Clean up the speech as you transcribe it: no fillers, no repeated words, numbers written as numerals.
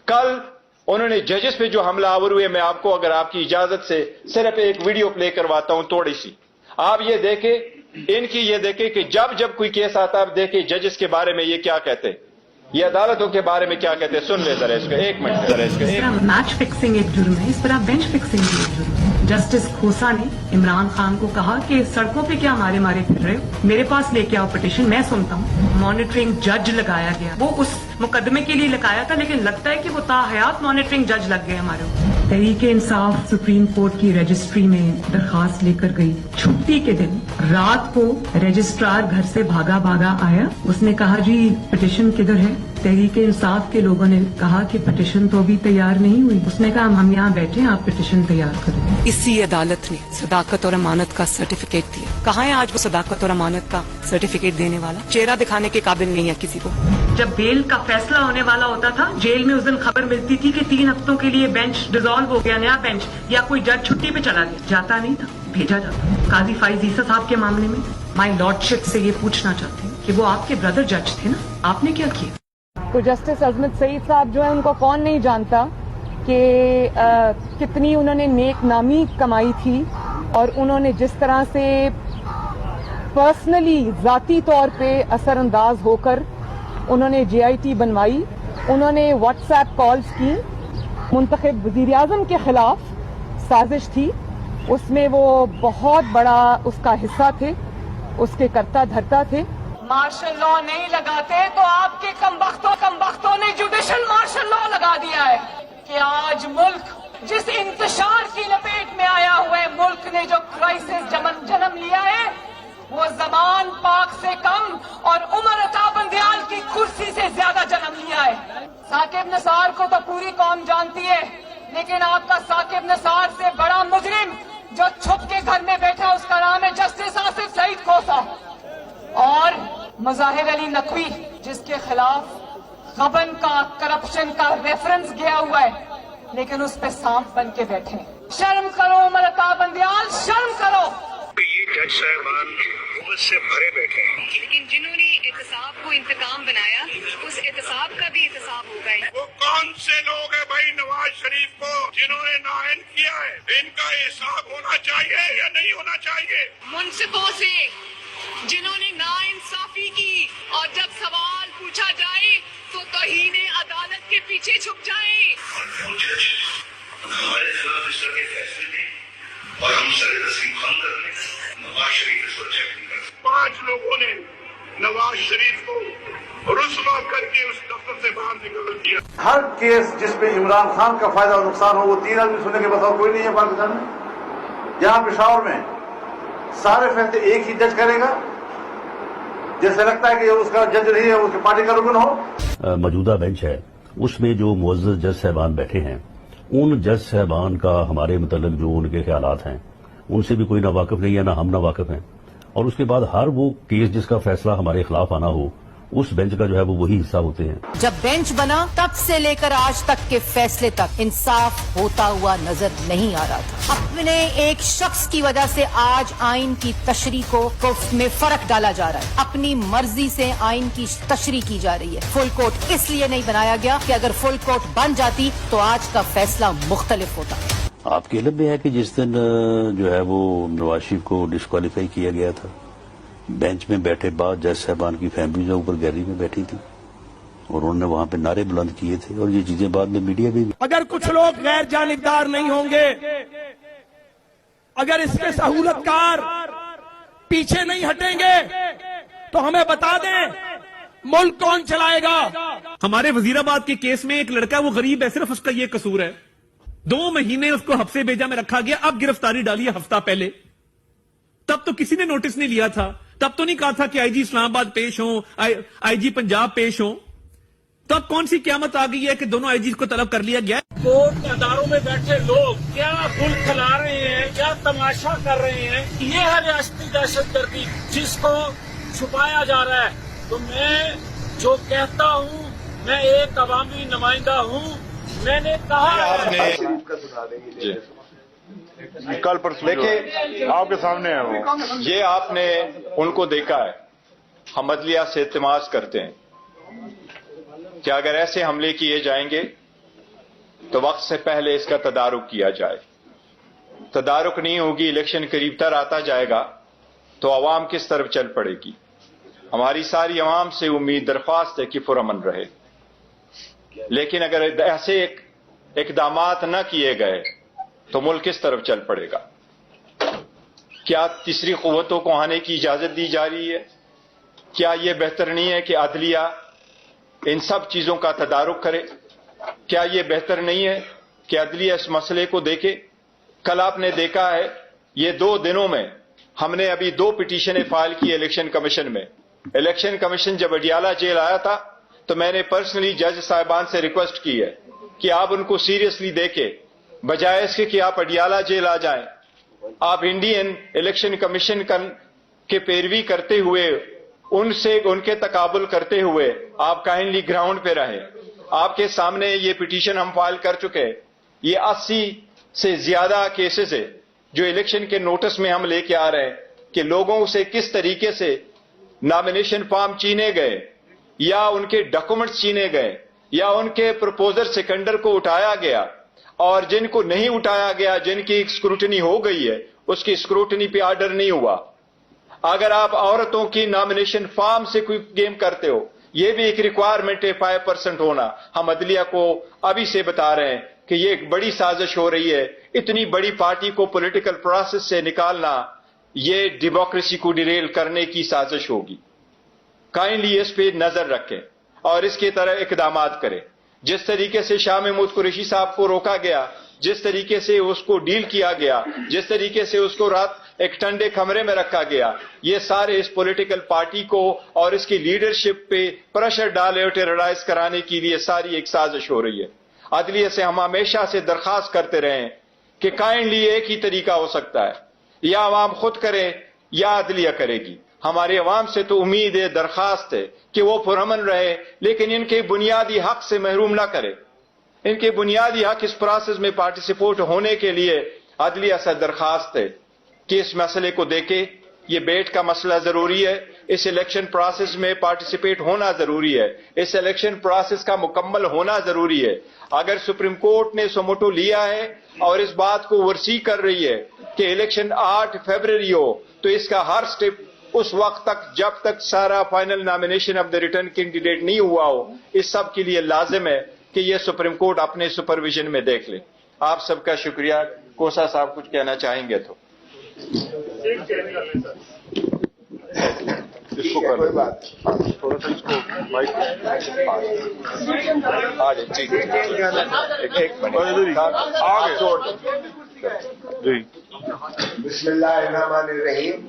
कल उन्होंने जजेस पे जो हमला आवर हुए, मैं आपको अगर आपकी इजाजत से सिर्फ एक वीडियो प्ले करवाता हूं थोड़ी सी, आप ये देखें, इनकी ये देखें कि जब जब कोई केस आता है, आप देखें जजेस के बारे में ये क्या कहते हैं, ये अदालतों के बारे में क्या कहते हैं। सुन ले जरा इसको, एक मिनट जरा इसको। मैच फिक्सिंग एक जुर्म है, इस पर आप बेंच फिक्सिंग भी एक जुर्म है। जस्टिस खोसा ने इमरान खान को कहा कि सड़कों पे क्या मारे मारे फिर रहे हो, मेरे पास लेके आओ पिटीशन, मैं सुनता हूँ। मॉनिटरिंग जज लगाया गया, वो उस मुकदमे के लिए लगाया था, लेकिन लगता है कि वो ताहयात मॉनिटरिंग जज लग गए हमारे ऊपर। तहरीक इंसाफ सुप्रीम कोर्ट की रजिस्ट्री में दरखास्त लेकर गई। छुट्टी के दिन रात को रजिस्ट्रार घर से भागा भागा आया, उसने कहा जी पिटीशन किधर है। तहरीक इंसाफ के लोगों ने कहा कि पिटीशन तो अभी तैयार नहीं हुई। उसने कहा हम यहाँ बैठे हैं, आप पिटीशन तैयार करें। इसी अदालत ने सदाकत और अमानत का सर्टिफिकेट दिया। कहाँ है आज वो सदाकत और अमानत का सर्टिफिकेट देने वाला? चेहरा दिखाने के काबिल नहीं है किसी को। जब बेल का फैसला होने वाला होता था, जेल में उस दिन खबर मिलती थी कि 3 हफ्तों के लिए बेंच डिसॉल्व हो गया, नया बेंच, या कोई जज छुट्टी पे चला गया। जाता नहीं था, भेजा जाता। काजी फाइज ईसा साहब के मामले में माई लॉर्डशिप से ये पूछना चाहते हैं कि वो आपके ब्रदर जज थे ना, आपने क्या किया? तो जस्टिस अजमत सईद साहब जो है, उनको कौन नहीं जानता कि कितनी उन्होंने नेक नामी कमाई थी, और उन्होंने जिस तरह से पर्सनली ज़ाती तौर पे असरअंदाज होकर उन्होंने JIT बनवाई। उन्होंने व्हाट्सएप कॉल्स की, मुंतखब वज़ीर आज़म के खिलाफ साजिश थी, उसमें वो बहुत बड़ा उसका हिस्सा थे, उसके करता धरता थे। मार्शल लॉ नहीं लगाते तो आपके कमबख्तों ने जुडिशल मार्शल लॉ लगा दिया है कि आज मुल्क जिस इंतशार की लपेट में आया हुआ है, मुल्क ने जो क्राइसिस जन्म लिया है, वो जमान पाक से कम और उमर अता बंदयाल की कुर्सी से ज्यादा जन्म लिया है। साकिब निसार को तो पूरी कौम जानती है, लेकिन आपका साकिब निसार से बड़ा मुजरिम जो छुप के घर में बैठा, उसका नाम है जस्टिस आसिफ सईद खोसा। और मुजाहिर अली नकवी, जिसके खिलाफ गबन का, करप्शन का रेफरेंस गया हुआ है, लेकिन उस पे सांप बन के बैठे। शर्म करो उमर अता बंदयाल, शर्म करो। ये जज साहबान हुकूमत से भरे बैठे हैं, लेकिन जिन्होंने एहतसाब को इंतकाम बनाया, उस एहतसाब का भी एहतसाब होगा। वो कौन से लोग हैं भाई नवाज शरीफ को जिन्होंने नाअहल किया है? इनका हिसाब होना चाहिए या नहीं होना चाहिए? मुंसिफों से जिन्होंने नाइंसाफी की, और जब सवाल पूछा जाए तो तौहीन अदालत के पीछे छुप जाए। हमारे खिलाफ इस तरह के फैसले दें और हम सर तस्लीम खान करने, नवाज शरीफ इसको चेक नहीं कर सकते। 5 लोगों ने नवाज शरीफ को रुस्वा करके उस दफ्तर से बाहर निकल दिया। हर केस जिसमें इमरान खान का फायदा और नुकसान हो, वो 3 आदमी सुनने के बताओ कोई नहीं है पाकिस्तान में। यहाँ पेशावर में सारे फैसले एक ही जज करेगा, जैसे लगता है कि उसका जज नहीं है, उसके पार्टी का रुकन हो। मौजूदा बेंच है, उसमें जो मुअज़्ज़ज़ जज साहबान बैठे हैं, उन जज साहबान का हमारे मतलब जो उनके ख्यालात हैं, उनसे भी कोई ना वाकिफ नहीं है, ना हम ना वाकिफ हैं। और उसके बाद हर वो केस जिसका फैसला हमारे खिलाफ आना हो, उस बेंच का जो है वो वही हिस्सा होते हैं। जब बेंच बना तब से लेकर आज तक के फैसले तक इंसाफ होता हुआ नजर नहीं आ रहा था। अपने एक शख्स की वजह से आज आइन की तशरीह को में फर्क डाला जा रहा है। अपनी मर्जी से आइन की तशरीह की जा रही है। फुल कोर्ट इसलिए नहीं बनाया गया कि अगर फुल कोर्ट बन जाती तो आज का फैसला मुख्तलिफ होता। आपके इल्म में है कि जिस दिन जो है वो नवाज शरीफ को डिस्क्वालीफाई किया गया था, बेंच में बैठे बाद जज साहबान की फैमिली जो ऊपर गैलरी में बैठी थी और उन्होंने वहां पे नारे बुलंद किए थे, और ये चीजें बाद में मीडिया भी। अगर कुछ लोग गैर जानिबदार नहीं होंगे, अगर इसके सहूलतकार पीछे नहीं हटेंगे, तो हमें बता दें मुल्क कौन चलाएगा। हमारे वजीराबाद के केस में एक लड़का, वो गरीब है, सिर्फ उसका ये कसूर है, 2 महीने उसको हफ्से भेजा में रखा गया, अब गिरफ्तारी डाली है हफ्ता पहले। तब तो किसी ने नोटिस नहीं लिया था, तब तो नहीं कहा था कि आईजी इस्लामाबाद पेश हो, आईजी पंजाब पेश हो। तब कौन सी क्यामत आ गई है कि दोनों आईजी को तलब कर लिया गया। कोर्ट अदारों में बैठे लोग क्या मुल्क खिला रहे हैं, क्या तमाशा कर रहे हैं, ये है रियासती दहशतगर्दी जिसको छुपाया जा रहा है। तो मैं जो कहता हूँ, मैं एक अवामी नुमाइंदा हूँ, मैंने कहा कल परसों देखिए आपके सामने है वो, ये आपने उनको देखा है, हम अदलिया से इल्तिमास करते हैं कि अगर ऐसे हमले किए जाएंगे تو وقت سے پہلے اس کا تدارک کیا جائے. تدارک نہیں ہوگی، الیکشن قریب تر آتا جائے گا تو عوام کس طرف چل پڑے گی. ہماری ساری عوام سے امید درخواست ہے کہ پرامن رہے، لیکن اگر ایسے اقدامات نہ کیے گئے تو ملک کس طرف چل پڑے گا. کیا تیسری قوتوں کو آنے کی اجازت دی جا رہی ہے؟ کیا یہ بہتر نہیں ہے کہ عدلیہ ان سب چیزوں کا تدارک کرے؟ کیا یہ بہتر نہیں ہے کہ عدلیہ اس مسئلے کو دیکھے؟ کل آپ نے دیکھا ہے یہ 2 دنوں میں ہم نے ابھی 2 پٹیشنیں فائل کی الیکشن کمیشن میں. الیکشن کمیشن جب اڈیالہ جیل آیا تھا تو میں نے پرسنلی جج صاحبان سے ریکویسٹ کی ہے کہ آپ ان کو سیریسلی دیکھیں، بجائے اس کے کہ آپ اڈیالہ جیل آ جائیں. آپ انڈین الیکشن کمیشن کے پیروی کرتے ہوئے ان کے تقابل کرتے ہوئے آپ کائنڈلی گراؤنڈ پہ رہیں. آپ کے سامنے یہ پٹیشن ہم فائل کر چکے. یہ 80 سے زیادہ کیسز ہے جو الیکشن کے نوٹس میں ہم لے کے آ رہے ہیں کہ لوگوں سے کس طریقے سے نامینیشن فارم چینے گئے یا ان کے ڈاکومنٹس چینے گئے یا ان کے پروپوزر سیکنڈر کو اٹھایا گیا، اور جن کو نہیں اٹھایا گیا، جن کی اسکروٹنی ہو گئی ہے، اس کی اسکروٹنی پہ آرڈر نہیں ہوا. اگر آپ عورتوں کی نامینیشن فارم سے کوئی گیم کرتے ہو، یہ بھی ایک ریکوائرمنٹ ہے 5% ہونا. ہم عدلیہ کو ابھی سے بتا رہے ہیں کہ یہ ایک بڑی سازش ہو رہی ہے. اتنی بڑی پارٹی کو پولیٹیکل پروسیس سے نکالنا یہ ڈیموکریسی کو ڈیریل کرنے کی سازش ہوگی. کائنڈلی اس پہ نظر رکھیں اور اس کی طرح اقدامات کریں. جس طریقے سے شاہ محمود قریشی صاحب کو روکا گیا، جس طریقے سے اس کو ڈیل کیا گیا، جس طریقے سے اس کو رات ایک ٹھنڈے کمرے میں رکھا گیا، یہ سارے اس پولیٹیکل پارٹی کو اور اس کی لیڈرشپ پہ پریشر ڈالے اور ٹیررائز کرانے کے لیے ساری ایک سازش ہو رہی ہے. عدلیہ سے ہم ہمیشہ سے درخواست کرتے رہے کہ کائنڈلی ایک ہی طریقہ ہو سکتا ہے، یا عوام خود کرے یا عدلیہ کرے گی. ہمارے عوام سے تو امید ہے، درخواست ہے کہ وہ پرامن رہے، لیکن ان کے بنیادی حق سے محروم نہ کرے. ان کے بنیادی حق اس پروسیس میں پارٹیسپیٹ ہونے کے لیے عدلیہ سے درخواست ہے کہ اس مسئلے کو دیکھے. یہ بیٹ کا مسئلہ ضروری ہے، اس الیکشن پروسیس میں پارٹیسپیٹ ہونا ضروری ہے، اس الیکشن پروسیس کا مکمل ہونا ضروری ہے. اگر سپریم کورٹ نے سموٹو لیا ہے اور اس بات کو ورسی کر رہی ہے کہ الیکشن 8 فروری ہو، تو اس کا ہر سٹیپ اس وقت تک جب تک سارا final nomination of the return candidate نہیں ہوا ہو، اس سب کے لیے لازم ہے کہ یہ سپریم کورٹ اپنے سپرویژن میں دیکھ لے. آپ سب کا شکریہ. کوسا صاحب کچھ کہنا چاہیں گے تو اس کو کوئی بات تھوڑا سا اس کو مائک آ جائے. ٹھیک ہے، ایک منٹ آگے. بسم اللہ الرحمن الرحیم.